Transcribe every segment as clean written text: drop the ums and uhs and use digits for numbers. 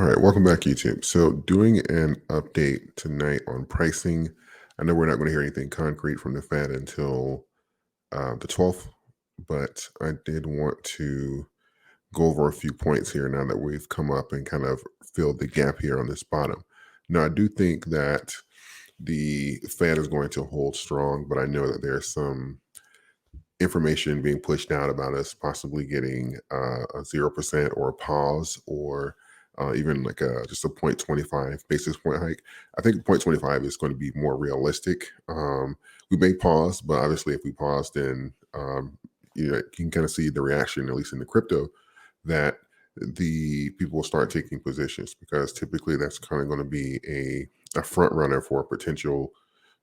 All right, welcome back, YouTube. So, doing an update tonight on pricing. I know we're not going to hear anything concrete from the Fed until the 12th, but I did want to go over a few points here now that we've come up and kind of filled the gap here on this bottom. Now, I do think that the Fed is going to hold strong, but I know that there's some information being pushed out about us possibly getting a 0% or a pause or even like just a 0.25 basis point hike. I think 0.25 is going to be more realistic. We may pause, but obviously if we pause, then you can kind of see the reaction, at least in the crypto, that the people will start taking positions because typically that's kind of going to be a front runner for a potential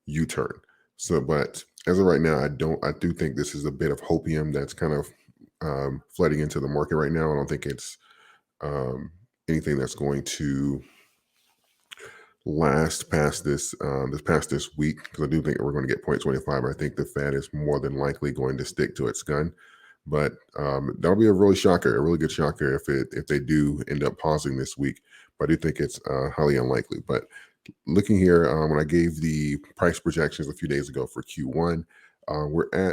U-turn. So, but as of right now, I do think this is a bit of hopium that's kind of flooding into the market right now. I don't think it's um, anything that's going to last past this week because I do think we're going to get 0.25. I think the Fed is more than likely going to stick to its gun, but that'll be a really good shocker if they do end up pausing this week. But I do think it's highly unlikely. But looking here, when I gave the price projections a few days ago for Q1,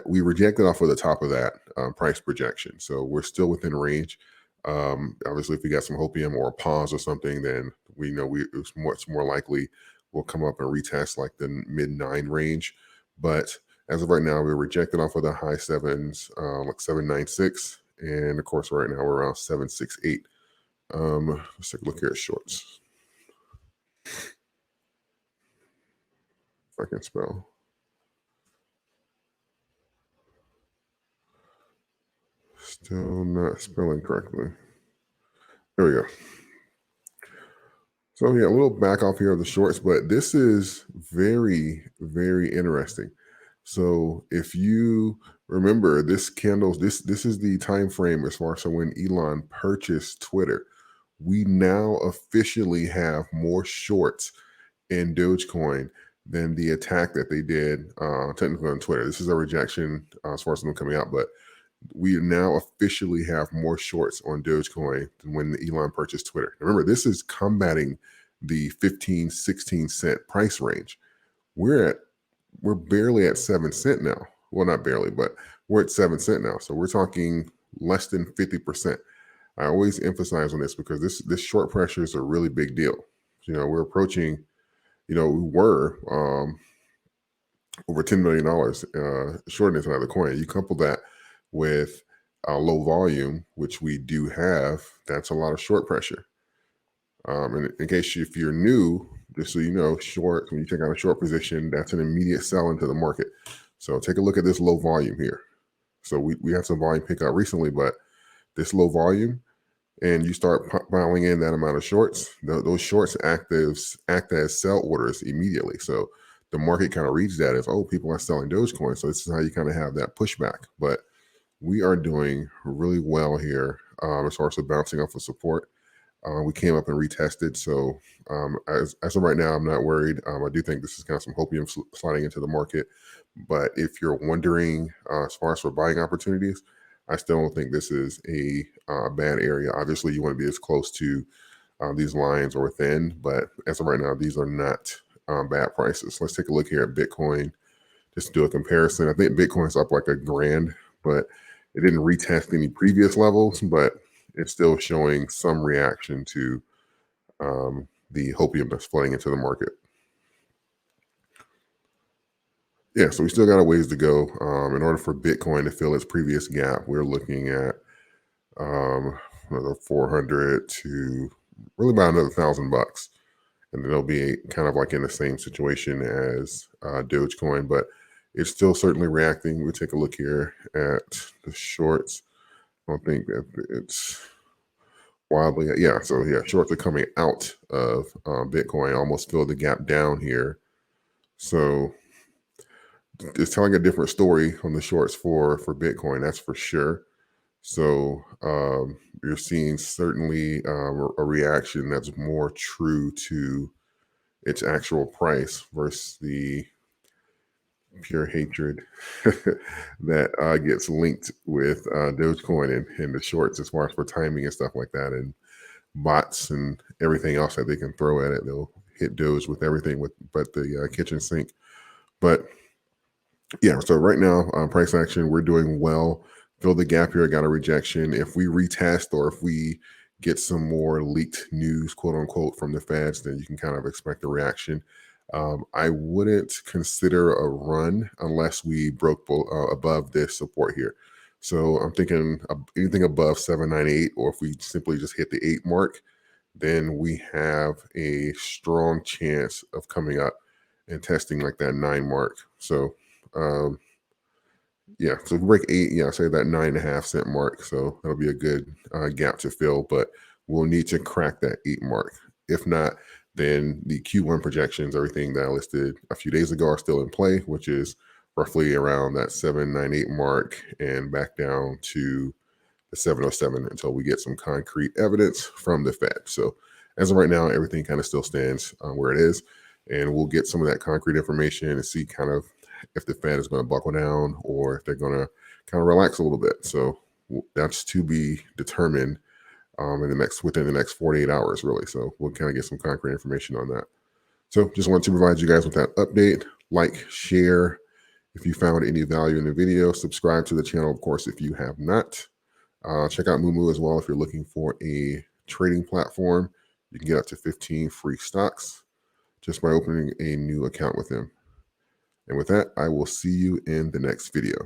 we rejected off of the top of that price projection, so we're still within range. Obviously, if we got some hopium or a pause or something, then we know it's much more likely we'll come up and retest like the mid 9 range. But as of right now, we're rejected off of the high sevens, like 796, and of course, right now we're around 768. Let's take a look here at shorts. If I can spell. Still not spelling correctly. There we go. So yeah, a little back off here of the shorts, but this is very, very interesting. So if you remember this candles, this is the time frame as far as so when Elon purchased Twitter. We now officially have more shorts in Dogecoin than the attack that they did technically on Twitter. This is a rejection as far as them coming out, but we now officially have more shorts on Dogecoin than when Elon purchased Twitter. Remember, this is combating the 15, 16 cent price range. We're barely at 7 cent now. Well, not barely, but we're at 7 cent now. So we're talking less than 50%. I always emphasize on this because this short pressure is a really big deal. We're approaching, we were over $10 million short into another coin. You couple that with low volume, which we do have, that's a lot of short pressure. And in case if you're new, just so you know, short, when you take out a short position, that's an immediate sell into the market. So take a look at this low volume here. So we had some volume pick up recently, but this low volume, and you start piling in that amount of shorts, those shorts act as sell orders immediately. So the market kind of reads that as, oh, people are selling Dogecoin. So this is how you kind of have that pushback. But we are doing really well here as far as bouncing off of support. We came up and retested. So as of right now, I'm not worried. I do think this is kind of some hopium sliding into the market. But if you're wondering as far as for buying opportunities, I still don't think this is a bad area. Obviously, you want to be as close to these lines or within. But as of right now, these are not bad prices. Let's take a look here at Bitcoin just to do a comparison. I think Bitcoin's up like $1,000, but it didn't retest any previous levels, but it's still showing some reaction to the hopium that's flooding into the market. Yeah, so we still got a ways to go. In order for Bitcoin to fill its previous gap, we're looking at another 400 to really about another $1,000. And then it'll be kind of like in the same situation as Dogecoin, but it's still certainly reacting. We take a look here at the shorts. I don't think that it's wildly, yeah. So yeah, shorts are coming out of Bitcoin, almost filled the gap down here. So it's telling a different story on the shorts for Bitcoin, that's for sure. So you're seeing certainly a reaction that's more true to its actual price versus the pure hatred that gets linked with Dogecoin and the shorts as far as for timing and stuff like that. And bots and everything else that they can throw at it. They'll hit Doge with everything but the kitchen sink. But yeah, so right now, price action, we're doing well. Fill the gap here, got a rejection. If we retest or if we get some more leaked news, quote unquote, from the feds, then you can kind of expect a reaction. I wouldn't consider a run unless we broke above this support here. So I'm thinking anything above 798, or if we simply just hit the 8 mark, then we have a strong chance of coming up and testing like that 9 mark. So yeah, so if we break 8, yeah, say that 9.5 cent mark. So that'll be a good gap to fill, but we'll need to crack that 8 mark. If not, then the Q1 projections, everything that I listed a few days ago, are still in play, which is roughly around that 798 mark and back down to the 707 until we get some concrete evidence from the Fed. So as of right now, everything kind of still stands where it is, and we'll get some of that concrete information and see kind of if the Fed is going to buckle down or if they're going to kind of relax a little bit. So that's to be determined within the next 48 hours, really. So we'll kind of get some concrete information on that. So just wanted to provide you guys with that update. Like, share if you found any value in the video. Subscribe to the channel, of course, if you have not. Check out Moomoo as well if you're looking for a trading platform. You can get up to 15 free stocks just by opening a new account with them. And with that, I will see you in the next video.